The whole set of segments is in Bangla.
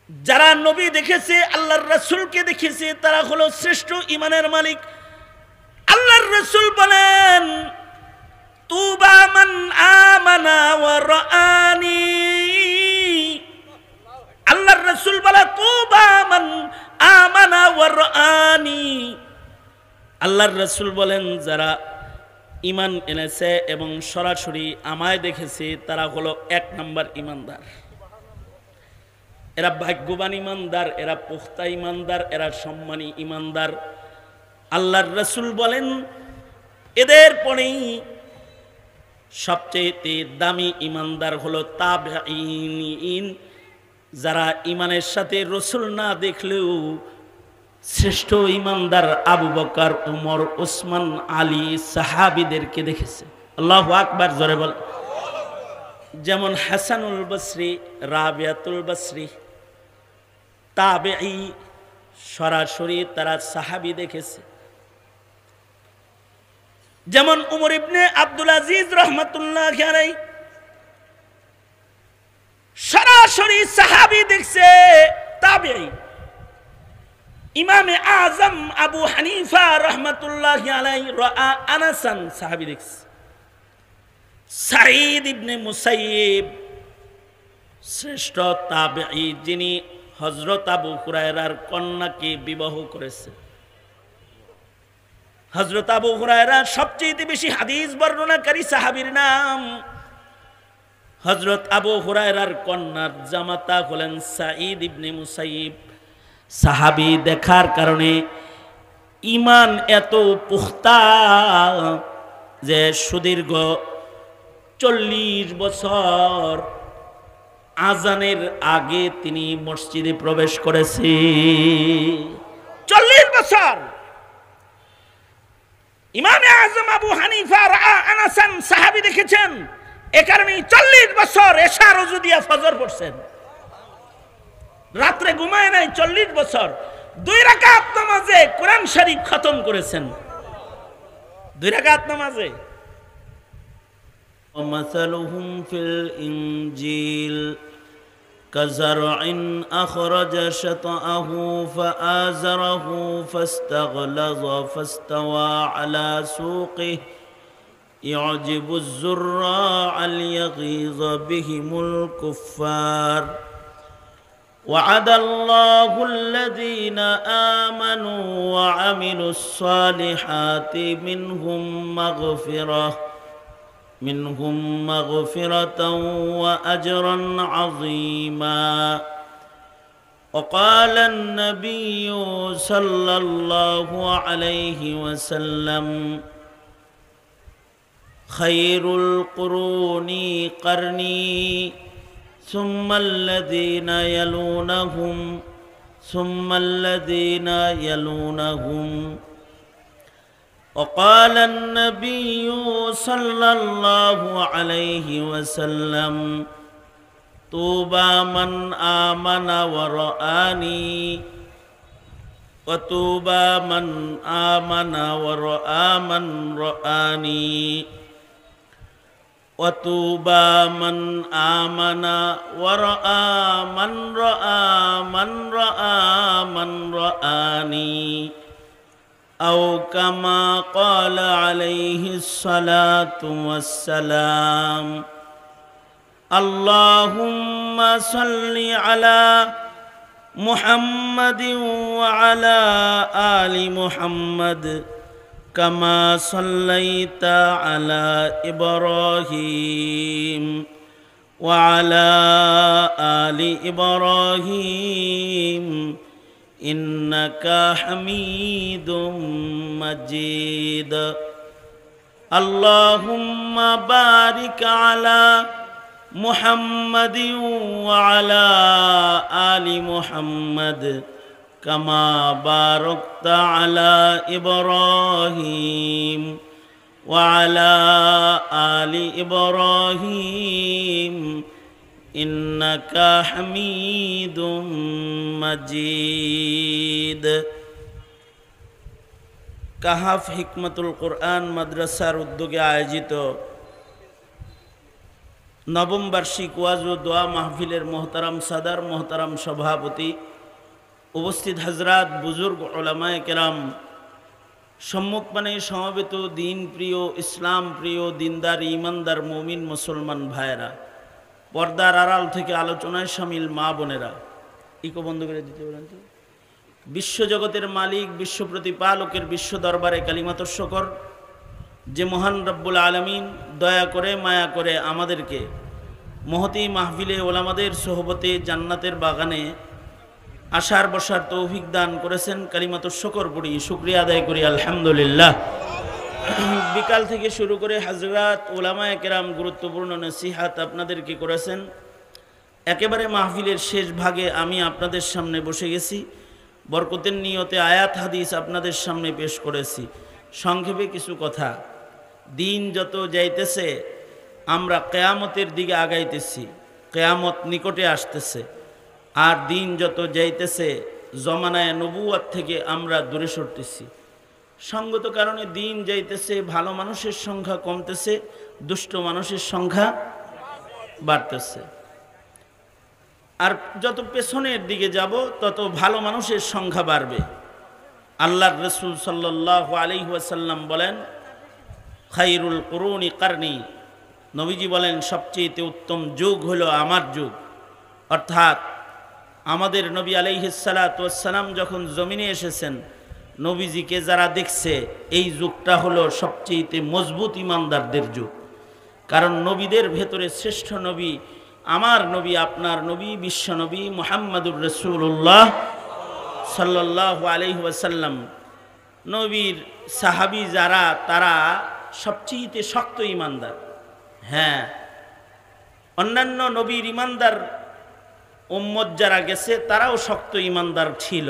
যারা নবী দেখেছে, আল্লাহর রাসূলকে দেখেছে, তারা হলো শ্রেষ্ঠ ঈমানের মালিক। আল্লাহর রাসূল বলেন, তুবা মান আমানা ওয়া রাআনি। আল্লাহর রাসূল বলে, তুবা মান আমানা ওয়া রাআনি। আল্লাহর রাসূল বলেন, যারা ঈমান এনেছে এবং সরাসরি আমায় দেখেছে, তারা হলো 1 নম্বর ঈমানদার। এরা ভাগ্যবান ঈমানদার, এরা পুখতা ঈমানদার, এরা সম্মানী ঈমানদার। আল্লাহর রাসূল বলেন, এদের পরেই সবচেয়ে দামি ঈমানদার হলো তাবেঈন, যারা ঈমানের সাথে রাসূল না দেখলেও শ্রেষ্ঠ ঈমানদার আবু বকর, উমর, ওসমান, আলী সাহাবীদেরকে দেখেছে। আল্লাহু আকবার, জোরে বল। যেমন হাসানুল বসরি, রাবিয়াতুল বসরি তাবেঈ, সরাসরি তারা সাহাবী দেখেছে। যেমন উমর ইবনে আব্দুল আজিজ রাহমাতুল্লাহি আলাইহি সরাসরি সাহাবী দেখছে, তাবেঈ। ইমামে আজম আবু হানিফা রাহমাতুল্লাহি আলাইহি রাআ আনাসান, সাহাবী দেখছে। সাঈদ ইবনে মুসাইয়িব শ্রেষ্ঠ তাবেঈ, যিনি হযরত আবু হুরায়রার কন্যাকে বিবাহ করেছে। হযরত আবু হুরায়রা সবচেয়ে বেশি হাদিস বর্ণনাকারী সাহাবীর নাম। হযরত আবু হুরায়রার কন্যার জামাতা হলেন সাঈদ ইবনে মুসাইয়িব। সাহাবী দেখার কারণে ঈমান এত পুখতা যে সুদীর্ঘ 40 বছর আজানের আগে তিনি মসজিদে প্রবেশ করেছে। 40 বছর। ইমামে আজম আবু হানিফা রাআ আনাসান সাহাবী দেখেছেন, এ কারণে 40 বছর এশার ওযু দিয়া ফজর পড়ছেন, রাত্রে ঘুমায় নাই। 40 বছর 2 রাকাত নামাজে কোরআন শরীফ খতম করেছেন। 2 রাকাত নামাজে। ومثلهم في الإنجيل كزرع أخرج شطأه فآزره فاستغلظ فاستوى على سوقه يعجب الزراع ليغيظ بهم الكفار وعد الله الذين آمنوا وعملوا الصالحات منهم مغفرة وأجرا عظيما. وقال النبي صلى الله عليه وسلم خير القرون قرني ثم الذين يلونهم ثم الذين يلونهم. وقال النبي صلى الله عليه وسلم طوبى من آمن ورآني وطوبى من آمن ورآ من رآني وطوبى من آمن ورآ من رآ من رآ من رآني أو كما قال عليه الصلاة والسلام. اللهم صل على محمد وعلى آل محمد كما صليت على إبراهيم وعلى آل إبراهيم إنك حميد مجيد. اللهم بارك على محمد وعلى آل محمد كما باركت على إبراهيم وعلى آل إبراهيم إنك حميد مجيد. কাহাফ হিকমতুল কোরআন মাদ্রাসার উদ্যোগে আয়োজিত নবম বার্ষিক ওয়াজ ও দোয়া মাহফিলের মোহতারাম সাদার, মোহতারাম সভাপতি, উপস্থিত হজরাত, বুজুর্গ, উলামায়ে কেরাম, সম্মুখপানে সমবেত দিন প্রিয়, ইসলাম প্রিয়, দিনদার, ইমানদার, মুমিন মুসলমান ভাইয়েরা, পর্দার আড়াল থেকে আলোচনায় শামিল মা বোনেরা, ইকো বন্ধ করে দিতে বলেন তো। বিশ্বজগতের মালিক, বিশ্ব প্রতিপালকের বিশ্ব দরবারে কালিমাতুর শুকর, যে মহান রব্বুল আলামিন দয়া করে মায়া করে আমাদেরকে মহতি মাহফিলে ওলামাদের সোহবতে জান্নাতের বাগানে আসার বসার তৌফিক দান করেছেন। কালিমাতুর শুকর পড়ি, শুকরিয়া আদায় করি আলহামদুলিল্লাহ। বিকাল থেকে শুরু করে হযরত উলামায়ে কেরাম গুরুত্বপূর্ণ নসিহাত আপনাদেরকে করেছেন। একেবারে মাহফিলের শেষ ভাগে আমি আপনাদের সামনে বসে গেছি, বরকতের নিয়তে আয়াত হাদিস আপনাদের সামনে পেশ করেছি। সংক্ষেপে কিছু কথা। দিন যত যাইতেছে আমরা কিয়ামতের দিকে আগাইতেছি, কিয়ামত নিকটে আসতেছে। আর দিন যত যাইতেছে জমানায় নবুয়ত থেকে আমরা দূরে সরতেছি। সঙ্গত কারণে দিন যাইতেছে, ভালো মানুষের সংখ্যা কমতেছে, দুষ্ট মানুষের সংখ্যা বাড়তেছে। আর যত পেছনের দিকে যাব তত ভালো মানুষের সংখ্যা বাড়বে। আল্লাহর রাসূল সাল্লাল্লাহু আলাইহি ওয়াসাল্লাম বলেন, খায়রুল কুরুনি কারনি, নবীজি বলেন সবচেয়ে উত্তম যুগ হলো আমার যুগ। অর্থাৎ আমাদের নবী আলাইহিস সালাতু ওয়াস সালাম যখন জমিনে এসেছেন, নবীজিকে যারা দেখছে এই যুগটা হলো সবচেয়ে মজবুত ইমানদারদের যুগ। কারণ নবীদের ভেতরে শ্রেষ্ঠ নবী আমার নবী, আপনার নবী, বিশ্ব নবী মুহাম্মদুর রাসূলুল্লাহ সাল্লাল্লাহু আলাইহি ওয়াসাল্লাম। নবীর সাহাবী যারা, তারা সবচেয়ে শক্ত ইমানদার। হ্যাঁ, অন্যান্য নবীর ইমানদার উম্মত যারা গেছে তারাও শক্ত ইমানদার ছিল।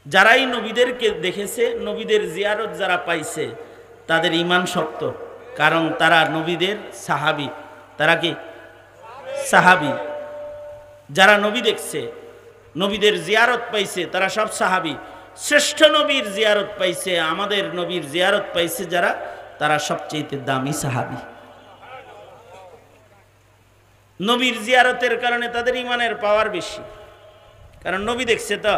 যারাই নবীদেরকে দেখেছে, নবীদের জিয়ারত যারা পাইছে, তাদের ইমান শক্ত, কারণ তারা নবীদের সাহাবী। তারা কি সাহাবী? যারা নবী দেখছে, নবীদের জিয়ারত পাইছে, তারা সব সাহাবী। শ্রেষ্ঠ নবীর জিয়ারত পাইছে, আমাদের নবীর জিয়ারত পাইছে যারা, তারা সবচেয়ে দামি সাহাবী। নবীর জিয়ারতের কারণে তাদের ইমানের পাওয়ার বেশি, কারণ নবী দেখছে তো।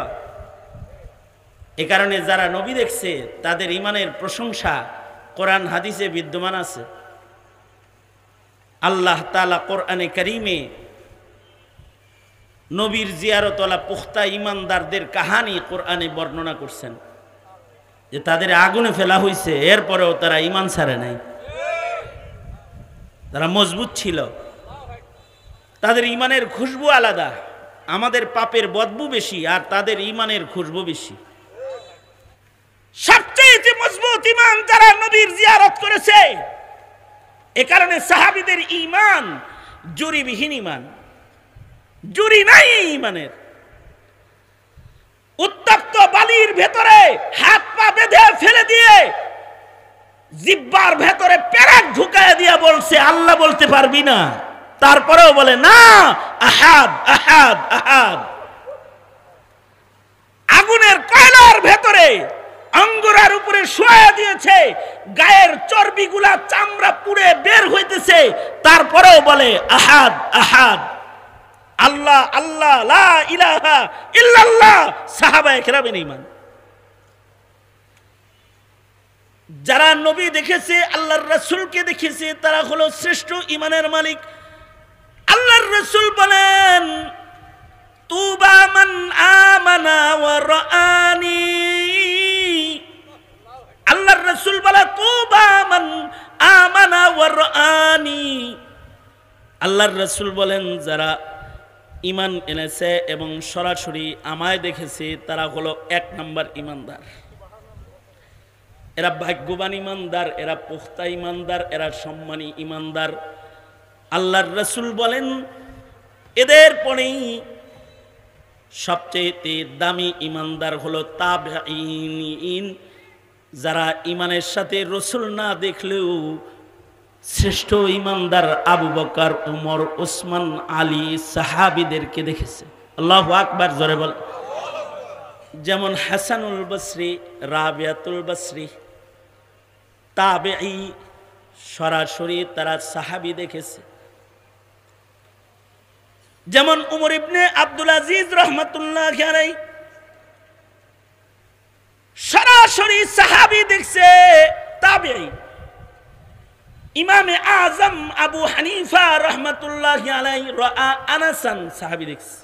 এ কারণে যারা নবী দেখছে তাদের ইমানের প্রশংসা কোরআন হাদিসে বিদ্যমান আছে। আল্লাহ তাআলা কোরআনে কারীমে নবীর জিয়ারতওয়ালা পুখতা ইমানদারদের কাহানি কোরআনে বর্ণনা করছেন, যে তাদের আগুনে ফেলা হয়েছে, এরপরেও তারা ইমান ছাড়ে নাই, তারা মজবুত ছিল। তাদের ইমানের খুশবু আলাদা। আমাদের পাপের বদবু বেশি, আর তাদের ইমানের খুশবু বেশি। সবচেয়ে মজবুত ইমান যারা নবীর জিয়ারত করেছে। এ কারণে সাহাবীদের ইমান জুরিবিহীন ইমান, জুরি নাই ইমানের। উত্তপ্ত বালির ভেতরে হাত পা বেঁধে ফেলে দিয়ে জিহ্বার ভেতরে পেরেক ঢুকায় দিয়া বলছে আল্লাহ বলতে পারবি না, তারপরেও বলে না আহাদ আহাদ আহাদ। আগুনের কয়লার ভেতরে অঙ্গুরার উপরে শোয়া দিয়েছে, গায়ের চর্বিগুলা চামড়া পুড়ে বের হইতেছে, তারপরেও বলে আহাদ আহাদ, আল্লাহ আল্লাহ, লা ইলাহা ইল্লাল্লাহ। সাহাবায়ে কেরামের ঈমান। যারা নবী দেখেছে, আল্লাহর রাসূলকে দেখেছে, তারা হলো শ্রেষ্ঠ ঈমানের মালিক। আল্লাহর রাসূল বলেন, তুবা মান আমানা ওয়া রাআনি। আল্লাহর রাসূল বলে, তুবা মান আমানা ওয়া রাআনি। আল্লাহর রাসূল বলেন, যারা ঈমান এনেছে এবং সরাসরি আমায় দেখেছে, তারা হলো 1 নম্বর ঈমানদার। এরা ভাগ্যবান ঈমানদার, এরা পুখতা ঈমানদার, এরা সম্মানী ঈমানদার। আল্লাহর রাসূল বলেন, এদের পরেই সবচেয়ে দামি ঈমানদার হলো তাবেঈন, যারা ঈমানের সাথে রাসূল না দেখলেও শ্রেষ্ঠ ঈমানদার আবু বকর, উমর, উসমান, আলী সাহাবীদেরকে দেখেছে। আল্লাহু আকবার, জোরে বল। যেমন হাসানুল বসরি, রাবিয়াতুল বসরি তাবেঈ, সরাসরি তারা সাহাবী দেখেছে। যেমন উমর ইবনে আব্দুল আজিজ রহমাতুল্লাহ আলাইহি সরাসরি সাহাবী দেখছে তাবেঈ। ইমামে আজম আবু হানিফা রহমাতুল্লাহ আলাইহি রাআ আনাসান সাহাবী দেখছে।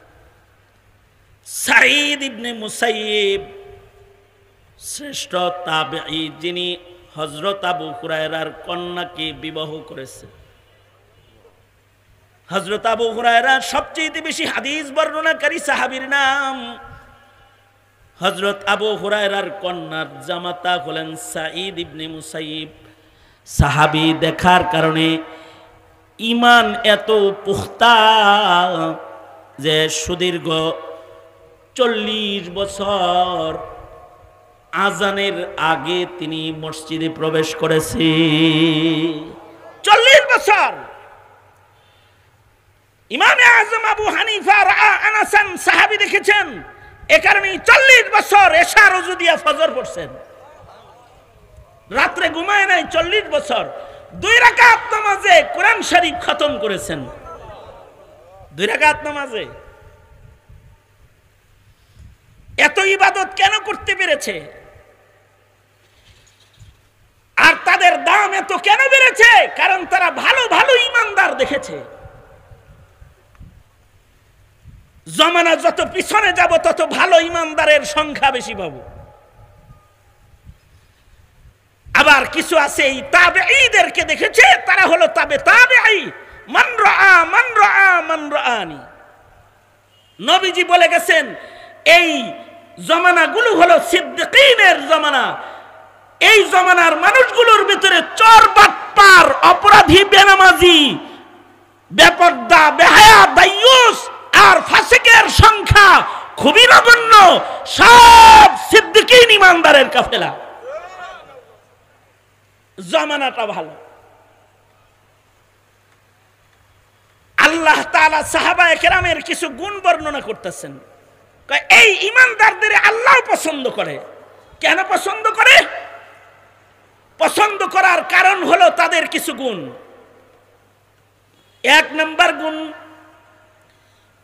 সাঈদ ইবনে মুসাইয়িব শ্রেষ্ঠ তাবেঈ, যিনি হযরত আবু হুরায়রার কন্যাকে বিবাহ করেছে। হযরত আবু হুরায়রা সবচেয়ে বেশি হাদিস বর্ণনাকারী সাহাবীর নাম। হযরত আবু হুরায়রার কন্যার জামাতা হলেন সাঈদ ইবনে মুসাইয়িব। সাহাবী দেখার কারণে ঈমান এত পুখতা যে সুদীর্ঘ 40 বছর আজানের আগে তিনি মসজিদে প্রবেশ করেছে। 40 বছর। ইমামে আজম আবু হানিফা রাআ আনাসান সাহাবী দেখেছেন, এ কারণে 40 বছর এশার ওযু দিয়া ফজর পড়ছেন, রাত্রে ঘুমায় নাই 40 বছর। 2 রাকাত নামাজে কোরআন শরীফ খতম করেছেন। 2 রাকাত নামাজে এত ইবাদত কেন করতে পেরেছে? আর তাদের দাম এত কেন বেড়েছে? কারণ তারা ভালো ভালো ঈমানদার দেখেছে। জমানা যত পিছনে যাব তত ভালো ঈমানদারের সংখ্যা বেশি পাবো। আবার কিছু আছে এই তাবেঈদেরকে দেখেছে, তারা হলো তাবেঈ। মান রাআ মান রাআ মান রাআনি। নবীজি বলে গেছেন এই জমানাগুলো হলো সিদ্দিকীনের জমানা। এই জমানার মানুষগুলোর ভিতরে চোর, বাটপার, অপরাধী, বেনামাজি, বেপরদা, বেহায়া, দাইয়ুস আর ফাসিকের সংখ্যা খুবই নগণ্য। সব সিদ্দিকীন ঈমানদারের কাফেলা। জমানাটা ভালো। আল্লাহ তাআলা সাহাবায়ে কেরামের কিছু গুণ বর্ণনা করতেছেন। এই ঈমানদারদের আল্লাহ পছন্দ করে। কেন পছন্দ করে? পছন্দ করার কারণ হলো তাদের কিছু গুণ। 1 নম্বর গুণ,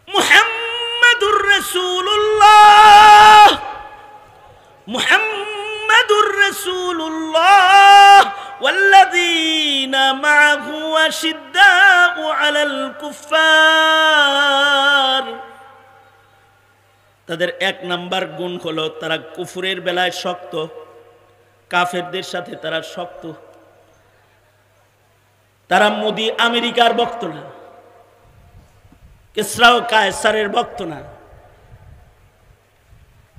মুহাম্মাদুর রাসূলুল্লাহ। মুহাম্মাদুর রাসূলুল্লাহ ওয়াল্লাযীনা মাআহু আশিদ্দাউ আলাল কুফফার। তাদের 1 নম্বর গুণ হলো তারা কুফরের বেলায় শক্ত, কাফেরদের সাথে তারা শক্ত। তারা মোদি আমেরিকার ভক্ত না, কিসরা ও কায়সারের ভক্ত না।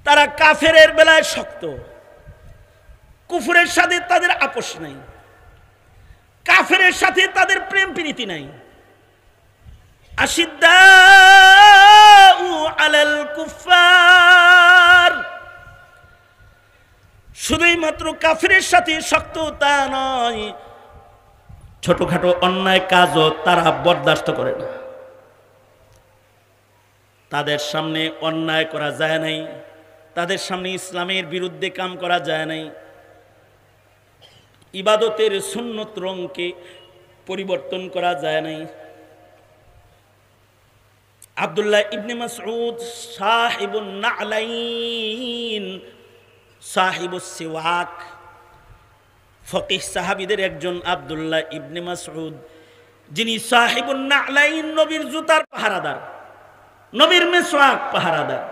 তারা কাফেরের বেলায় শক্ত, কুফরের সাথে তাদের আপোষ নাই, কাফেরের সাথে তাদের প্রেম প্রীতি নাই। আশিদ্দাউ আলাল কুফফার, শুধুই মাত্র কাফেরের সাথে শক্ত তা নয়, ছোটখাটো অন্যায় কাজও তারা বরদাস্ত করে না। তাদের সামনে অন্যায় করা যায় নাই, তাদের সামনে ইসলামের বিরুদ্ধে কাম করা যায় নাই। ইবাদতের সুন্নত রঙকে পরিবর্তন করা যায় নাই। আব্দুল্লাহ ইবনে মাসউদ সাহিবুন নালাইন, সাহিবুস সিওয়াক, ফকিহ সাহাবীদের একজন আব্দুল্লাহ ইবনে মাসউদ, যিনি সাহিবুন নালাইন, নবীর জুতার পাহারাদার, নবীর মিসওয়াক পাহারাদার।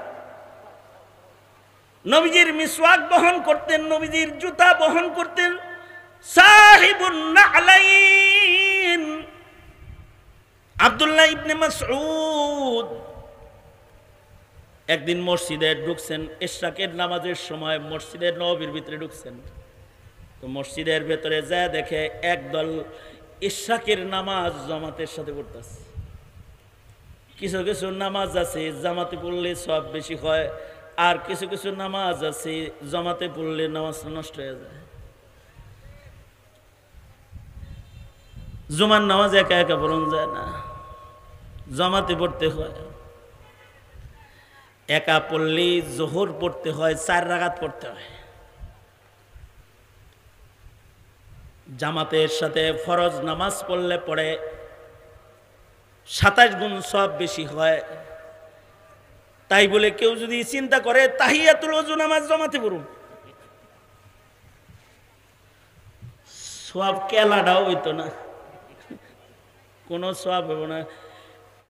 নবীজির মিসওয়াক বহন করতেন, নবীজির জুতা বহন করতেন। সাহিবুন নালাইন আব্দুল্লাহ ইবনে মাসউদ একদিন মসজিদে ঢুকছেন, ইশরাকের নামাজের সময় মসজিদের নববীর ভিতরে ঢুকছেন। তো মসজিদের ভেতরে যা দেখে একদল ইশরাকের নামাজ জামাতের সাথে পড়তেছে। কিছু কিছু নামাজ আছে জামাতে পড়লে সব বেশি হয়, আর কিছু কিছু নামাজ আছে জামাতে পড়লে নামাজ নষ্ট হয়ে যায়। জুমার নামাজ একা একা পড়ন যায় না, জামাতে পড়তে হয়। একা পড়লে জোহর পড়তে হয়, 4 রাকাত পড়তে হয়। জামাতের সাথে ফরজ নামাজ পড়লে পড়ে 27 গুণ সওয়াব বেশি হয়। তাই বলে কেউ যদি চিন্তা করে তাহিয়াতুল ওযু নামাজ জামাতে পড়ুন, সওয়াব কেলাটাও হইতো না, কোনো সওয়াব হবে না।